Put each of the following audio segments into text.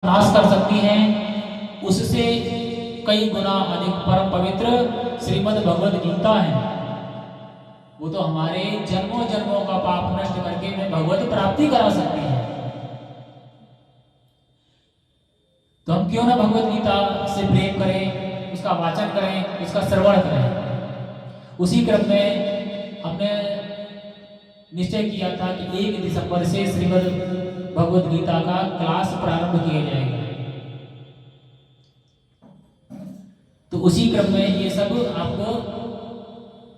नाश कर सकती हैं, उससे कई गुना अधिक परम पवित्र श्रीमद् भगवद गीता है। वो तो हमारे जन्मों जन्मों का पाप नष्ट करके हमें भगवत प्राप्ति करा सकती है। तो हम क्यों ना भगवद गीता से प्रेम करें, उसका वाचन करें, उसका श्रवण करें। उसी क्रम में हमने निश्चय किया था कि 1 दिसंबर से श्रीमद् भगवद गीता का क्लास प्रारंभ किया जाएगा। तो उसी क्रम में ये सब आपको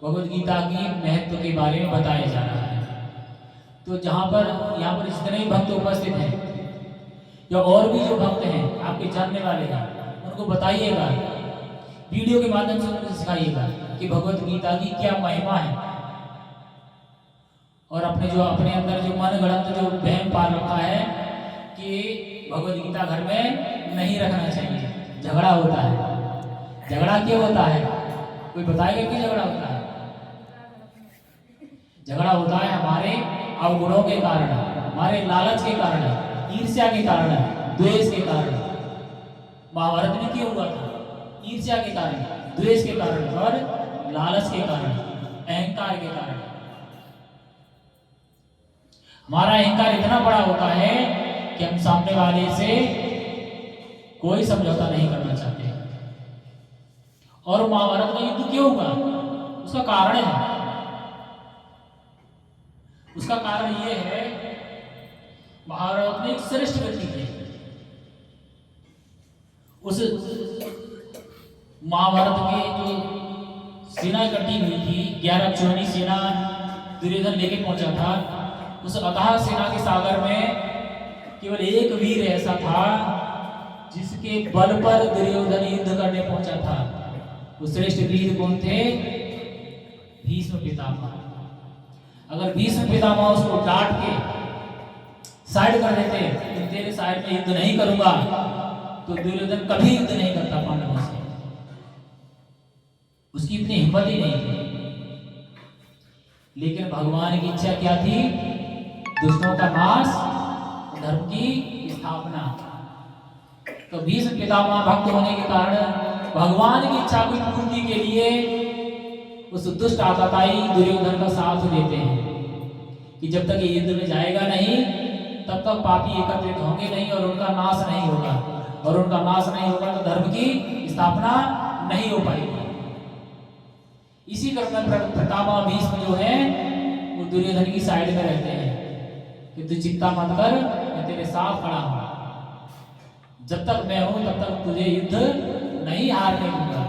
भगवद गीता की महत्व के बारे में बताया जा रहा है। तो यहाँ पर जितने भी भक्त उपस्थित हैं या और भी जो भक्त हैं आपके जानने वाले हैं, उनको बताइएगा, वीडियो के माध्यम से उनको सिखाइएगा कि भगवद गीता की क्या महिमा है। और अपने अंदर जो मन गढ़ंत जो वहम पाल रखा है कि भगवद गीता घर में नहीं रखना चाहिए, झगड़ा होता है। झगड़ा क्यों होता है? कोई बताएगा क्यों झगड़ा होता है? झगड़ा होता है हमारे अवगुणों के कारण, हमारे लालच के कारण, ईर्ष्या के कारण, द्वेष के कारण। महाभारत में क्यों हुआ था? ईर्ष्या के कारण, द्वेष के कारण और लालच के कारण, अहंकार के कारण। हमारा अहंकार इतना बड़ा होता है कि हम सामने वाले से कोई समझौता नहीं करना चाहते। और महाभारत का युद्ध क्यों हुआ? उसका कारण है। उसका कारण यह है, महाभारत में एक श्रेष्ठ व्यक्ति थे। उस महाभारत के जो सेना इकट्ठी हुई थी, 11 अक्षौहिणी सेना दुर्योधन लेके पहुंचा था। उस अथाह सेना के सागर में केवल एक वीर ऐसा था जिसके बल पर दुर्योधन युद्ध करने पहुंचा था। वो श्रेष्ठ वीर कौन थे? भीष्म पितामह। अगर भीष्म पितामह उसको डांट के साइड कर देते कि तेरे साइड में युद्ध नहीं करूंगा, तो दुर्योधन कभी युद्ध नहीं करता पांडवों से। उसकी इतनी हिम्मत ही नहीं थी। लेकिन भगवान की इच्छा क्या थी? दुष्टों का नाश, धर्म की स्थापना। तो भीष्म पितामह भक्त होने के कारण भगवान की इच्छा की पूर्ति के लिए उस दुष्ट आतताई दुर्योधन का साथ देते हैं कि जब तक ये युद्ध में जाएगा नहीं, तब तक पापी एकत्रित होंगे नहीं और उनका नाश नहीं होगा। और उनका नाश नहीं होगा तो धर्म की स्थापना नहीं हो पाएगी। इसी क्रम में पितामह भीष्म जो है वो दुर्योधन की साइड में रहते हैं कि तू चिंता मत कर, मैं तेरे साथ खड़ा हूं। जब तक मैं हूं तब तक तुझे युद्ध नहीं हारने दूंगा।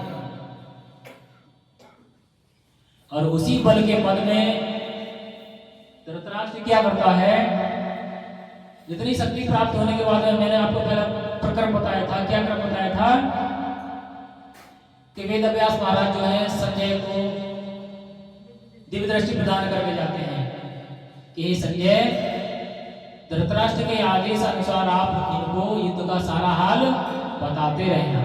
और उसी बल के पद में धृतराष्ट्र क्या करता है? जितनी शक्ति प्राप्त होने के बाद मैंने आपको पहला प्रक्रम बताया था। क्या क्रम बताया था? कि वेद व्यास महाराज जो है संजय को दिव्य दृष्टि प्रदान करके जाते हैं कि हे संजय, धृतराष्ट्र के आदेश अनुसार आप इनको युद्ध का सारा हाल बताते रहना।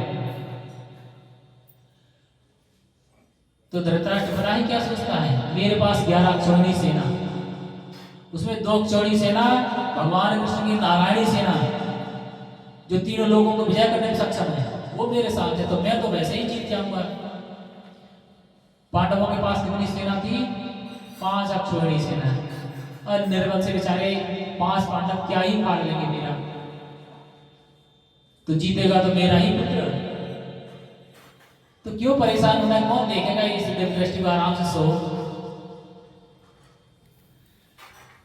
तो धृतराष्ट्र पता है क्या सोचता है? मेरे पास 11 अक्षौहिणी सेना, उसमें 2 अक्षौहिणी सेना भगवान कृष्ण की नारायणी सेना जो तीनों लोगों को विजय करने में सक्षम है, वो मेरे साथ है, तो मैं तो वैसे ही जीत जाऊंगा। पांडवों के पास कितनी सेना थी? 5 अक्षौहिणी सेना। और निर्बल से बेचारे 5 पांडव क्या ही फाड़ लेंगे मेरा। तो जीतेगा तो मेरा ही पुत्र। तो क्यों परेशान होना है? कौन देखेगा इस दिव्य दृष्टि को? आराम से सो।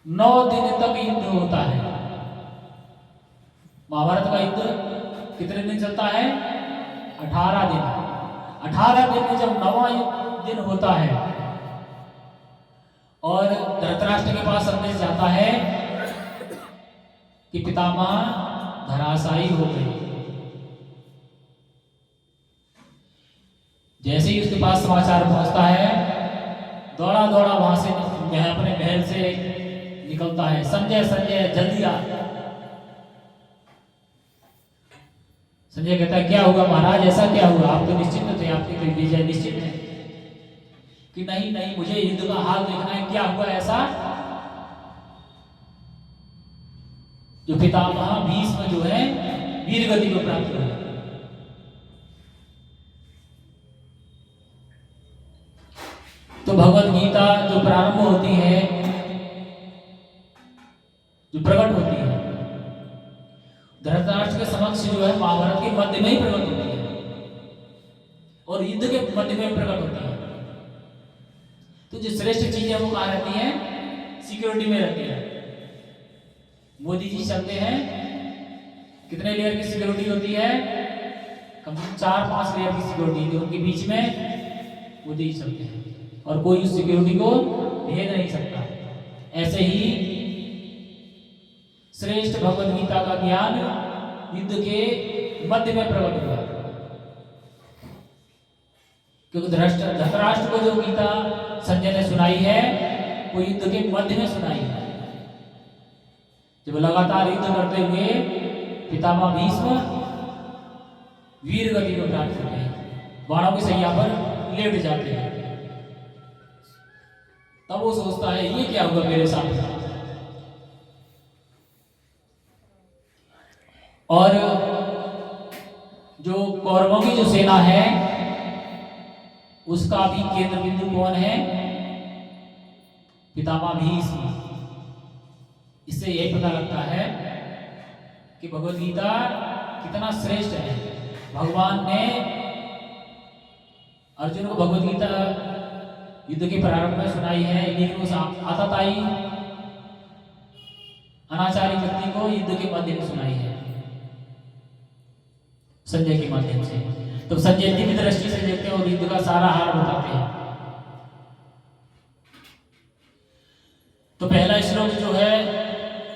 9 दिन तक युद्ध होता है। महाभारत का युद्ध कितने दिन चलता है? 18 दिन। 18 दिन में जब 9वां दिन होता है और धृतराष्ट्र के पास संदेश जाता है कि पितामह धराशायी हो गए। जैसे ही उसके पास समाचार पहुंचता है, दौड़ा दौड़ा वहां से अपने महल से निकलता है। संजय संजय जल्दी आ। संजय कहता है क्या हुआ महाराज, ऐसा क्या हुआ? आप तो निश्चिंत थे, आपकी तो विजय निश्चित है। कि नहीं नहीं, मुझे युद्ध का हाल देखना है, क्या हुआ ऐसा? जो पितामह भीष्म जो है वीर गति को प्राप्त हुआ। तो भगवत गीता जो प्रारंभ होती है, जो प्रकट होती है, धृतराष्ट्र के समक्ष जो है महाभारत के मध्य में ही प्रकट होती है और युद्ध के मध्य में प्रकट होती है। तो जो श्रेष्ठ चीजें वो कहाँ रहती है? सिक्योरिटी में रहती है। मोदी जी चलते हैं, कितने लेयर की सिक्योरिटी होती है? कम से कम 4-5 लेयर की सिक्योरिटी होती है, उनके बीच में मोदी जी चलते हैं और कोई उस सिक्योरिटी को भेद नहीं सकता। ऐसे ही श्रेष्ठ भगवद गीता का ज्ञान युद्ध के मध्य में प्रकट हुआ, क्योंकि धृतराष्ट्र को जो गीता संजय ने सुनाई है वो युद्ध के मध्य में सुनाई है। जब लगातार युद्ध करते हुए पितामह भीष्म वीर गति को प्राप्त होते हैं, बाणों की सैया पर लेट जाते हैं, तब वो सोचता है ये क्या हुआ मेरे साथ। और जो कौरवों की जो सेना है उसका भी केंद्र बिंदु कौन है? पितामह भीष्म। इससे यही पता लगता है कि भगवद गीता कितना श्रेष्ठ है। भगवान ने अर्जुन को भगवद गीता युद्ध के प्रारंभ में सुनाई है, लेकिन उस आतताई अनाचारी व्यक्ति को युद्ध के मध्य में सुनाई है, संजय के माध्यम से। तो संजय दिव्य दृष्टि से देखते हैं और युद्ध का सारा हाल बताते हैं। तो पहला श्लोक जो है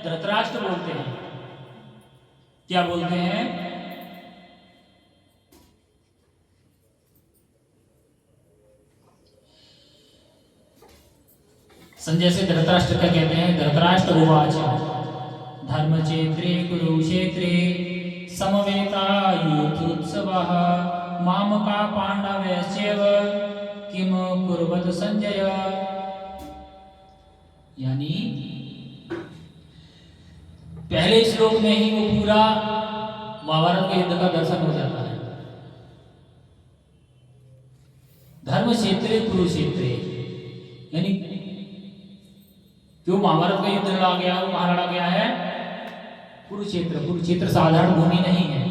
धृतराष्ट्र बोलते हैं, क्या बोलते हैं? संजय से धृतराष्ट्र क्या कहते हैं? धृतराष्ट्र उवाच धर्मक्षेत्रे कुरुक्षेत्रे समवेतायुधोत्सवः मामका पांडवैश्चैव किम कुर्वत संजय। यानी पहले श्लोक में ही वो पूरा महाभारत के युद्ध का दर्शन हो जाता है। धर्म क्षेत्रे कुरुक्षेत्रे, यानी जो महाभारत का युद्ध लड़ा गया वो कहाँ लड़ा गया है? कुरुक्षेत्र। कुरुक्षेत्र साधारण भूमि नहीं है,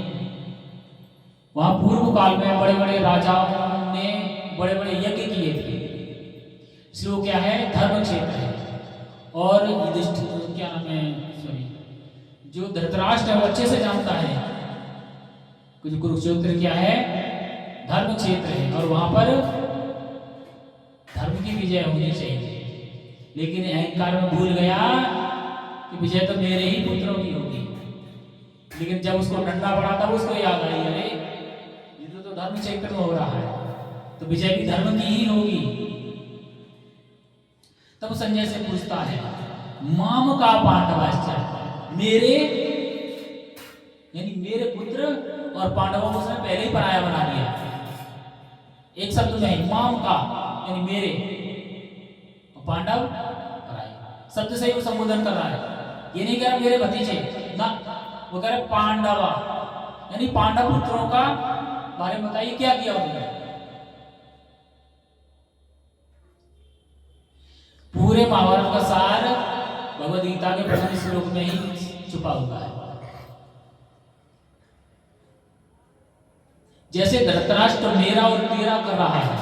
वहां पूर्व काल में बड़े बड़े राजाओं ने बड़े बड़े यज्ञ किए थे, इसलिए वो क्या है? धर्म क्षेत्र है। और युधिष्ठिर क्या नाम है, सॉरी, जो धृतराष्ट्र है वो अच्छे से जानता है कि कुरुक्षेत्र क्या है? धर्म क्षेत्र है और वहां पर धर्म की विजय होनी चाहिए। लेकिन अहंकार में भूल गया कि विजय तो मेरे ही पुत्रों की होगी। लेकिन जब उसको डंडा पड़ा तब उसको याद आई, अरे युद्ध तो धर्म क्षेत्र में हो रहा है, तो विजय भी धर्म की ही होगी। तब संजय से पूछता है माम का पांडवाश्चर्य, मेरे यानी मेरे पुत्र और पांडवों को उसने पहले ही पराया बना दिया। एक शब्द में माम का यानी मेरे, पांडव पराया शब्द से ही वो संबोधन कर रहा है। ये नहीं कह रहा मेरे भतीजे ना, वो कह रहा पांडवा यानी पांडव पुत्रों का बारे में बताइए क्या किया उन्होंने। पूरे महाभारत का सार भगवद गीता के प्रथम श्लोक में ही छुपा हुआ है। जैसे धृतराष्ट्र मेरा और तेरा कर रहा है,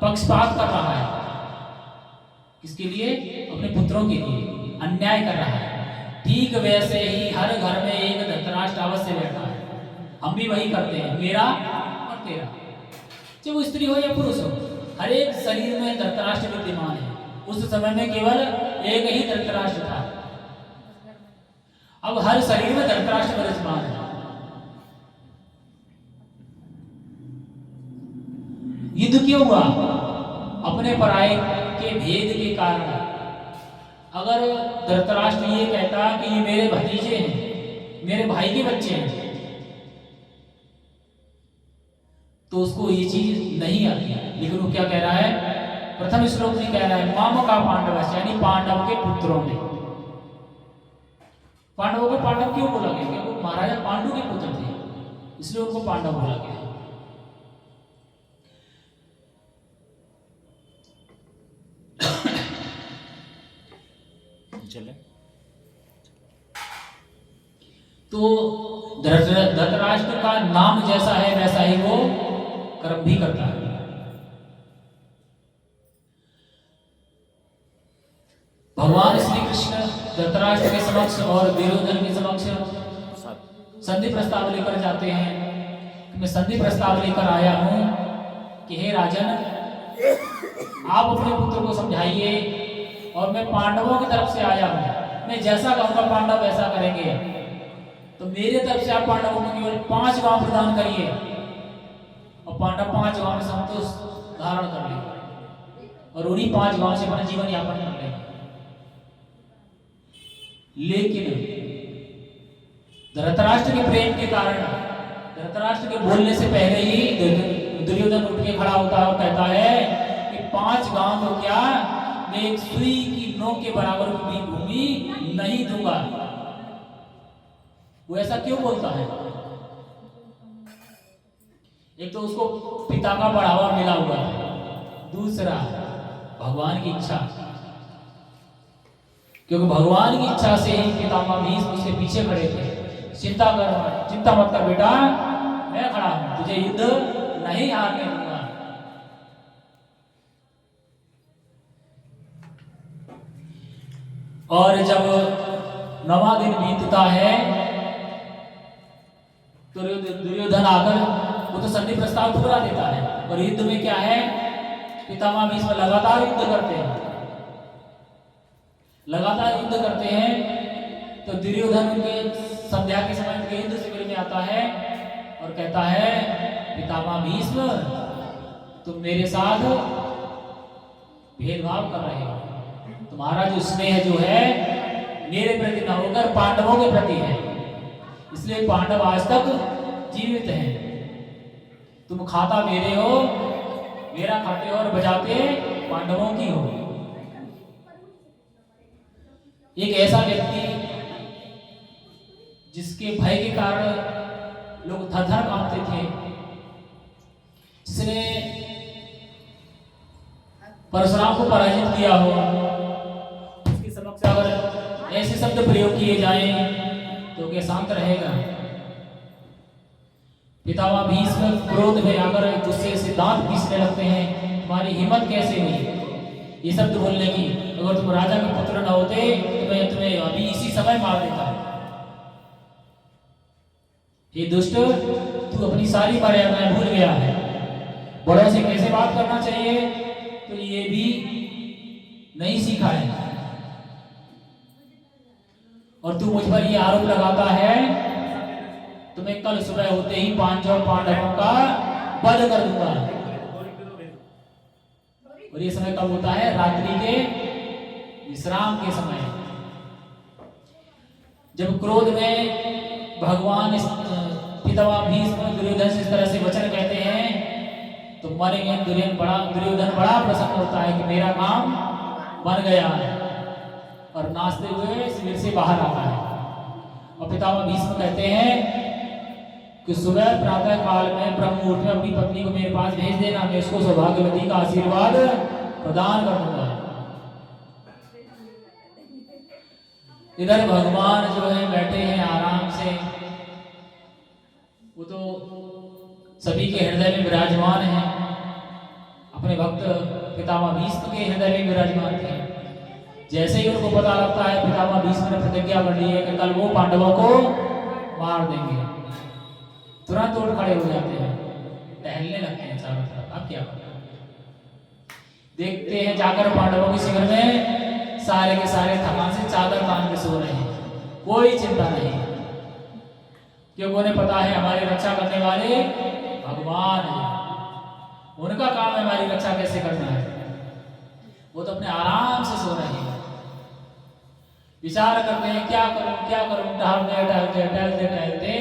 पक्षपात कर रहा है, किसके लिए? अपने पुत्रों के लिए अन्याय कर रहा है। ठीक वैसे ही हर घर में एक धृतराष्ट्र अवश्य बैठा है। हम भी वही करते हैं, मेरा और तेरा, चाहे वो स्त्री हो या पुरुष हो, हर एक शरीर में धृतराष्ट्र विद्यमान है। उस समय में केवल एक ही धृतराष्ट्र था, अब हर शरीर में धृतराष्ट्र विराजमान है। युद्ध क्यों हुआ? अपने पराये के भेद के कारण। अगर धृतराष्ट्र ये कहता कि ये मेरे भतीजे हैं, मेरे भाई के बच्चे हैं, तो उसको ये चीज नहीं आती। लेकिन वो क्या कह रहा है? प्रथम श्लोक में कह रहा है माम का पांडव, यानी पांडव के पुत्रों में। पांडवों को पांडव क्यों बोला गया? क्योंकि वो महाराजा पांडु के पुत्र थे, इसलिए उनको पांडव बोला गया। चले तो धृतराष्ट्र का नाम जैसा है वैसा ही वो कर्म भी करता है। भगवान श्री कृष्ण धृतराष्ट्र के समक्ष और दुर्योधन के समक्ष संधि प्रस्ताव लेकर जाते हैं। मैं संधि प्रस्ताव लेकर आया हूं कि हे राजन, आप अपने पुत्र को समझाइए और मैं पांडवों की तरफ से आया हूं, मैं जैसा कहूंगा पांडव वैसा करेंगे। तो मेरे तरफ से आप पांडवों को केवल 5 गांव प्रदान करिए और पांडव 5 गांव में संतोष धारण कर लेंगे और उन्हीं 5 गांव से अपना जीवन यापन कर लेंगे। लेकिन धृतराष्ट्र के प्रेम के कारण, धृतराष्ट्र के बोलने से पहले ही दुर्योधन उठ के खड़ा होता है और कहता है कि 5 गांव तो क्या, मैं एक सुई की नोक के बराबर भी भूमि नहीं दूंगा। वो ऐसा क्यों बोलता है? एक तो उसको पिता का बढ़ावा मिला हुआ है, दूसरा भगवान की इच्छा, क्योंकि भगवान की इच्छा से ही पितामह भीष्म उसके पीछे खड़े थे। चिंता मत कर बेटा, मैं खड़ा हूं, तुझे युद्ध नहीं हारने दूंगा। और जब 9वां दिन बीतता है तो दुर्योधन आकर वो तो संधि प्रस्ताव पूरा देता है और युद्ध में क्या है, पितामह भीष्म लगातार युद्ध करते हैं, लगातार युद्ध करते हैं। तो दुर्योधन उनके संध्या के समय उनके युद्ध शिविर में आता है और कहता है, पितामह भीष्म तुम मेरे साथ भेदभाव कर रहे हो, तुम्हारा जो स्नेह जो है मेरे प्रति न होकर पांडवों के प्रति है, इसलिए पांडव आज तक जीवित हैं। तुम खाता मेरे हो, मेरा खाते हो और बजाते पांडवों की हो। एक ऐसा व्यक्ति जिसके भय के कारण लोग थर-थर कांपते थे, जिसने परशुराम को पराजित किया हो, उसके समक्ष अगर ऐसे शब्द प्रयोग किए जाएं तो क्या शांत रहेगा? पितामह भीष्म क्रोध में आकर गुस्से से दांत पीसने लगते हैं, तुम्हारी हिम्मत कैसे हुई ये शब्द बोलने की? अगर तुम राजा के पुत्र न होते तो मैं तुम्हें अभी इसी समय मार देता। ये दुष्ट, तू अपनी सारी मर्यादाएं भूल गया है, बड़ों से कैसे बात करना चाहिए तो ये भी नहीं सीखा है, और तू मुझ पर ये आरोप लगाता है तो मैं कल सुबह होते ही 5 पांडवों का वध कर दूंगा। और ये समय कब होता है? रात्रि के विश्राम के समय, जब क्रोध में भगवान पितामह भीष्म दुर्योधन से इस तरह से वचन कहते हैं तो मरेंगे दुर्योधन बड़ा प्रसन्न होता है कि मेरा काम बन गया है, और नाचते हुए शिविर से बाहर आता है। और पितामह भीष्म कहते हैं कि सुबह प्रातः काल में ब्रह्म मुहूर्त में अपनी पत्नी को मेरे पास भेज देना, मैं उसको सौभाग्यवती का आशीर्वाद प्रदान कर दूंगा। इधर भगवान जो है बैठे हैं आराम से, वो तो सभी के हृदय में विराजमान है, अपने भक्त पितामह भीष्म के हृदय में विराजमान थे। जैसे ही उनको पता लगता है पितामह भीष्म ने प्रतिज्ञा कर ली है कि कल वो पांडवों को मार देंगे, तुरंत उठ खड़े हो जाते हैं, टहलने लगते हैं चारों तरफ। अब क्या करें? देखते हैं जाकर पांडवों के शिविर में सारे के सारे थकान से चादर तान के सो रहे हैं, कोई चिंता नहीं, क्योंकि उन्हें पता है हमारी रक्षा करने वाले भगवान हैं, उनका काम है हमारी रक्षा कैसे करना है। वो तो अपने आराम से सो रहे हैं, विचार करते हैं क्या करूं, टहलते टहलते